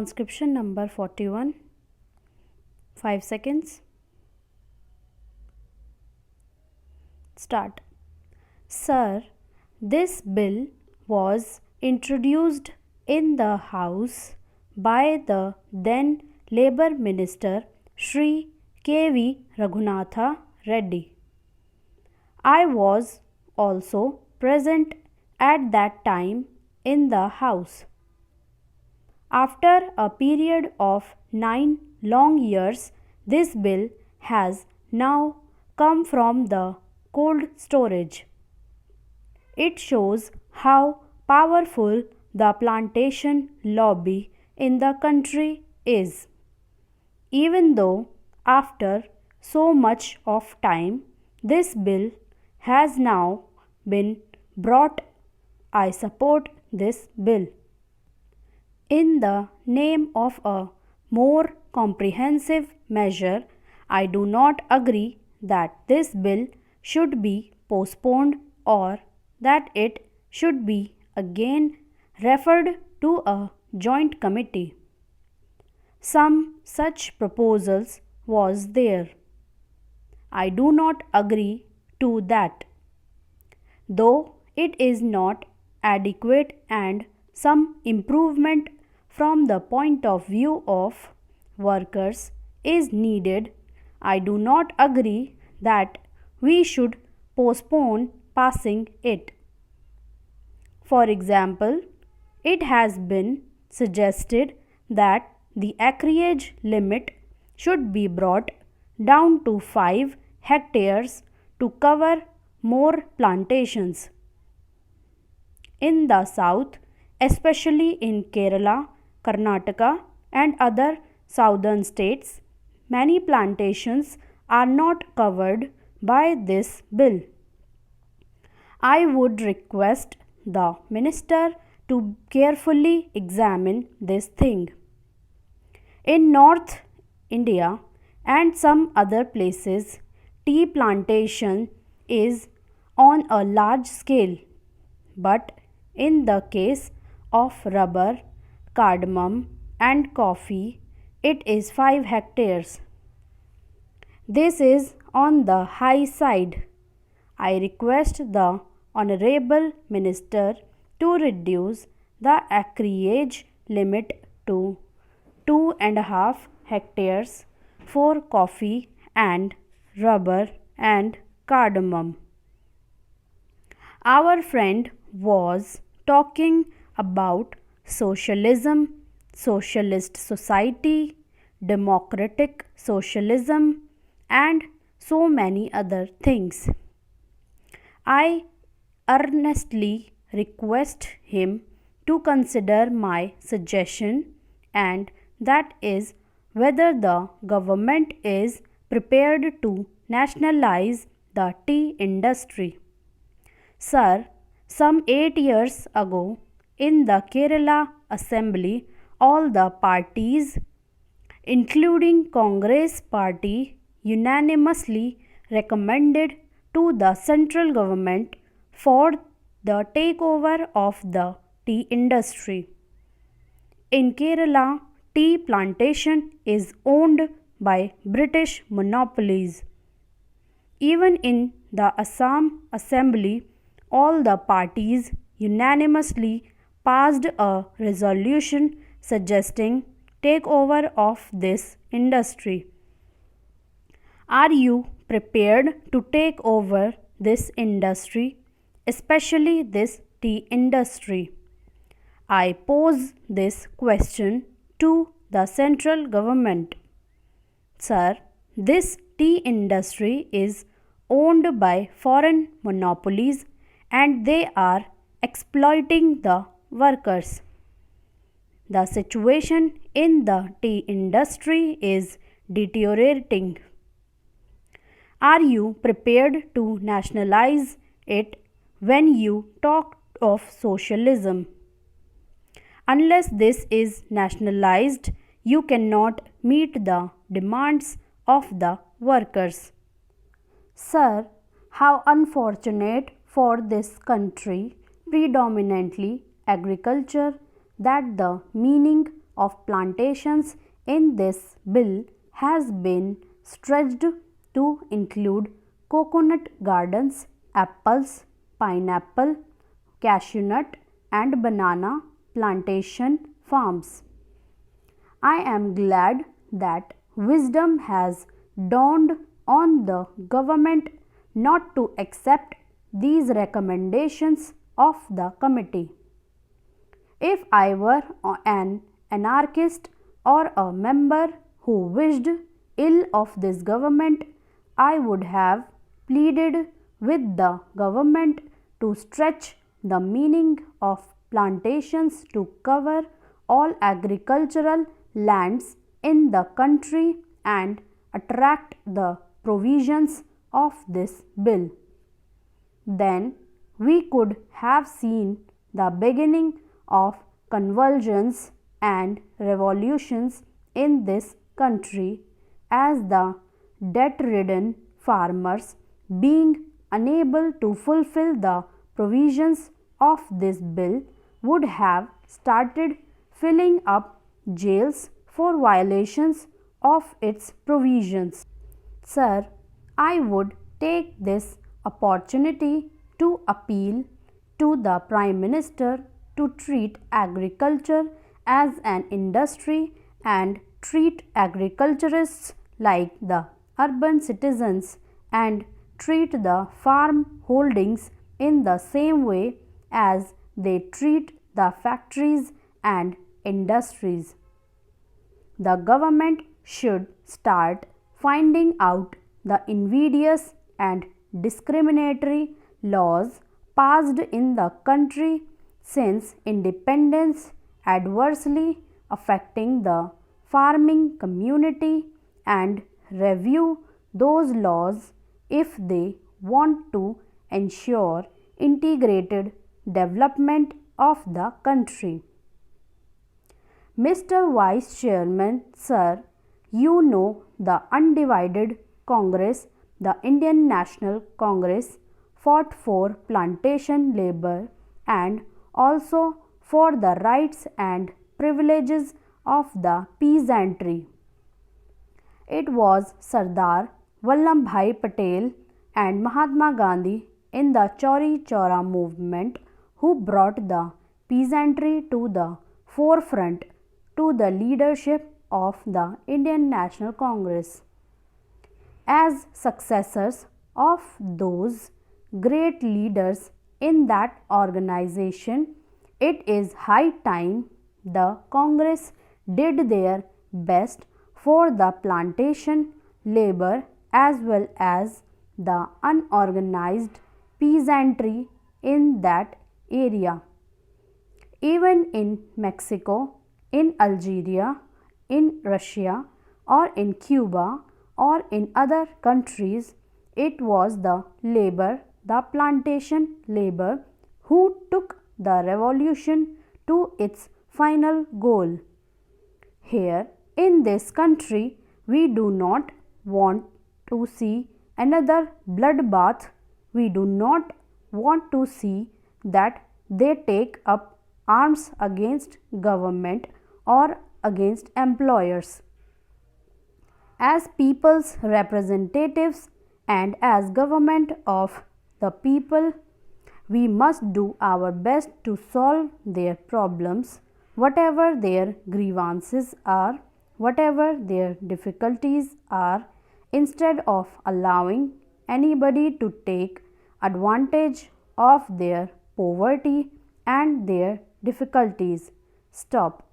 Transcription number 41. 5 seconds. Start. Sir, this bill was introduced in the House by the then Labour Minister Shri K.V. Raghunatha Reddy. I was also present at that time in the House. After a period of 9 long years, this bill has now come from the cold storage. It shows how powerful the plantation lobby in the country is. Even though after so much of time this bill has now been brought, I support this bill. In the name of a more comprehensive measure, I do not agree that this bill should be postponed or that it should be again referred to a joint committee. Some such proposals was there. I do not agree to that. Though it is not adequate and some improvement from the point of view of workers is needed, I do not agree that we should postpone passing it. For example, it has been suggested that the acreage limit should be brought down to 5 hectares to cover more plantations. In the south, especially in Kerala, Karnataka, and other southern states, many plantations are not covered by this bill. I would request the minister to carefully examine this thing. In North India and some other places, tea plantation is on a large scale, but in the case of rubber, cardamom, and coffee, it is 5 hectares. This is on the high side. I request the Honorable Minister to reduce the acreage limit to 2.5 hectares for coffee and rubber and cardamom. Our friend was talking about socialism, socialist society, democratic socialism, and so many other things. I earnestly request him to consider my suggestion, and that is whether the government is prepared to nationalize the tea industry. Sir, some 8 years ago, in the Kerala Assembly, all the parties, including Congress Party, unanimously recommended to the central government for the takeover of the tea industry. In Kerala, tea plantation is owned by British monopolies. Even in the Assam Assembly, all the parties unanimously passed a resolution suggesting takeover of this industry. Are you prepared to take over this industry, especially this tea industry? I pose this question to the central government. Sir, this tea industry is owned by foreign monopolies and they are exploiting the workers. The situation in the tea industry is deteriorating. Are you prepared to nationalize it when you talk of socialism? Unless this is nationalized, you cannot meet the demands of the workers. Sir, how unfortunate for this country, predominantly agriculture, that the meaning of plantations in this bill has been stretched to include coconut gardens, apples, pineapple, cashew nut, and banana plantation farms. I am glad that wisdom has dawned on the government not to accept these recommendations of the committee. If I were an anarchist or a member who wished ill of this government, I would have pleaded with the government to stretch the meaning of plantations to cover all agricultural lands in the country and attract the provisions of this bill. Then we could have seen the beginning of convulsions and revolutions in this country, as the debt-ridden farmers, being unable to fulfill the provisions of this bill, would have started filling up jails for violations of its provisions. Sir, I would take this opportunity to appeal to the Prime Minister to treat agriculture as an industry and treat agriculturists like the urban citizens and treat the farm holdings in the same way as they treat the factories and industries. The government should start finding out the invidious and discriminatory laws passed in the country since independence adversely affecting the farming community and review those laws if they want to ensure integrated development of the country. Mr. Vice Chairman, Sir, you know the undivided Congress, the Indian National Congress, fought for plantation labor and also for the rights and privileges of the peasantry. It was Sardar Vallabhbhai Patel and Mahatma Gandhi in the Chauri Chaura movement who brought the peasantry to the forefront to the leadership of the Indian National Congress. As successors of those great leaders in that organization, it is high time the Congress did their best for the plantation labor as well as the unorganized peasantry in that area. Even in Mexico, in Algeria, in Russia, or in Cuba, or in other countries, it was the labor, the plantation labor, who took the revolution to its final goal. Here in this country, we do not want to see another bloodbath. We do not want to see that they take up arms against government or against employers. As people's representatives and as government of the people, we must do our best to solve their problems, whatever their grievances are, whatever their difficulties are, instead of allowing anybody to take advantage of their poverty and their difficulties. Stop.